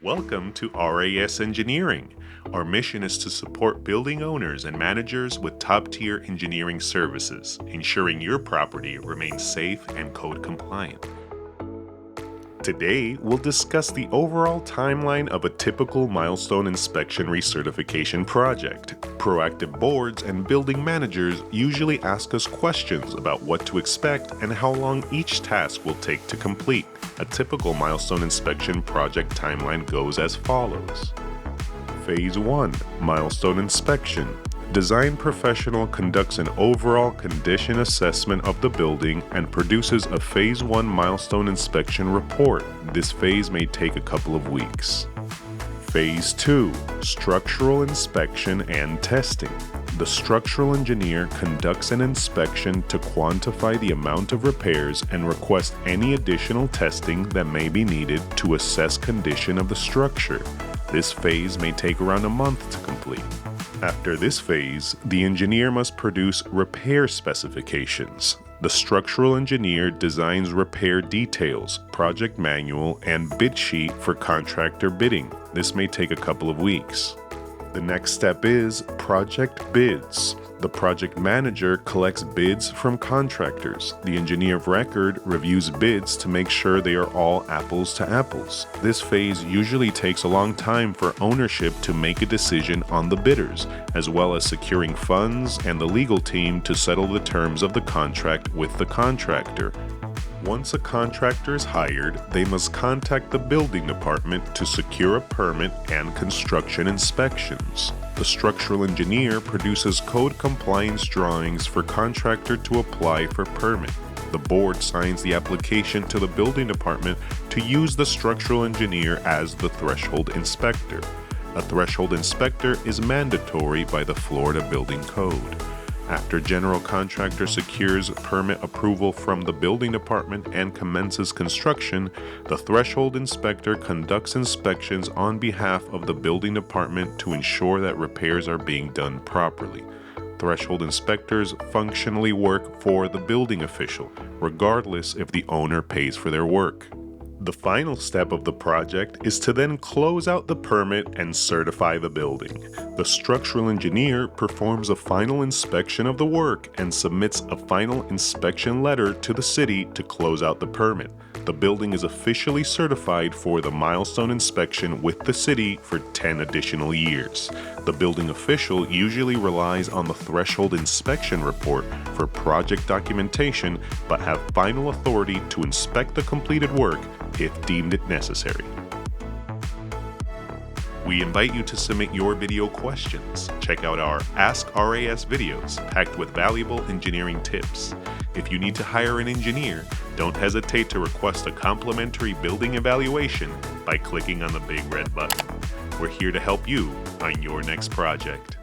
Welcome to RAS Engineering. Our mission is to support building owners and managers with top-tier engineering services, ensuring your property remains safe and code compliant. Today, we'll discuss the overall timeline of a typical milestone inspection recertification project. Proactive boards and building managers usually ask us questions about what to expect and how long each task will take to complete. A typical milestone inspection project timeline goes as follows. Phase 1. Milestone inspection. Design professional conducts an overall condition assessment of the building and produces a Phase 1 milestone inspection report. This phase may take a couple of weeks. Phase 2. Structural inspection and testing. The structural engineer conducts an inspection to quantify the amount of repairs and request any additional testing that may be needed to assess condition of the structure. This phase may take around a month to complete. After this phase, the engineer must produce repair specifications. The structural engineer designs repair details, project manual, and bid sheet for contractor bidding. This may take a couple of weeks. The next step is project bids. The project manager collects bids from contractors. The engineer of record reviews bids to make sure they are all apples to apples. This phase usually takes a long time for ownership to make a decision on the bidders, as well as securing funds and the legal team to settle the terms of the contract with the contractor. Once a contractor is hired, they must contact the building department to secure a permit and construction inspections. The structural engineer produces code compliance drawings for contractor to apply for permit. The board signs the application to the building department to use the structural engineer as the threshold inspector. A threshold inspector is mandatory by the Florida Building Code. After general contractor secures permit approval from the building department and commences construction, the threshold inspector conducts inspections on behalf of the building department to ensure that repairs are being done properly. Threshold inspectors functionally work for the building official, regardless if the owner pays for their work. The final step of the project is to then close out the permit and certify the building. The structural engineer performs a final inspection of the work and submits a final inspection letter to the city to close out the permit. The building is officially certified for the milestone inspection with the city for 10 additional years. The building official usually relies on the threshold inspection report for project documentation, but have final authority to inspect the completed work if deemed necessary. We invite you to submit your video questions. Check out our Ask RAS videos packed with valuable engineering tips. If you need to hire an engineer, don't hesitate to request a complimentary building evaluation by clicking on the big red button. We're here to help you on your next project.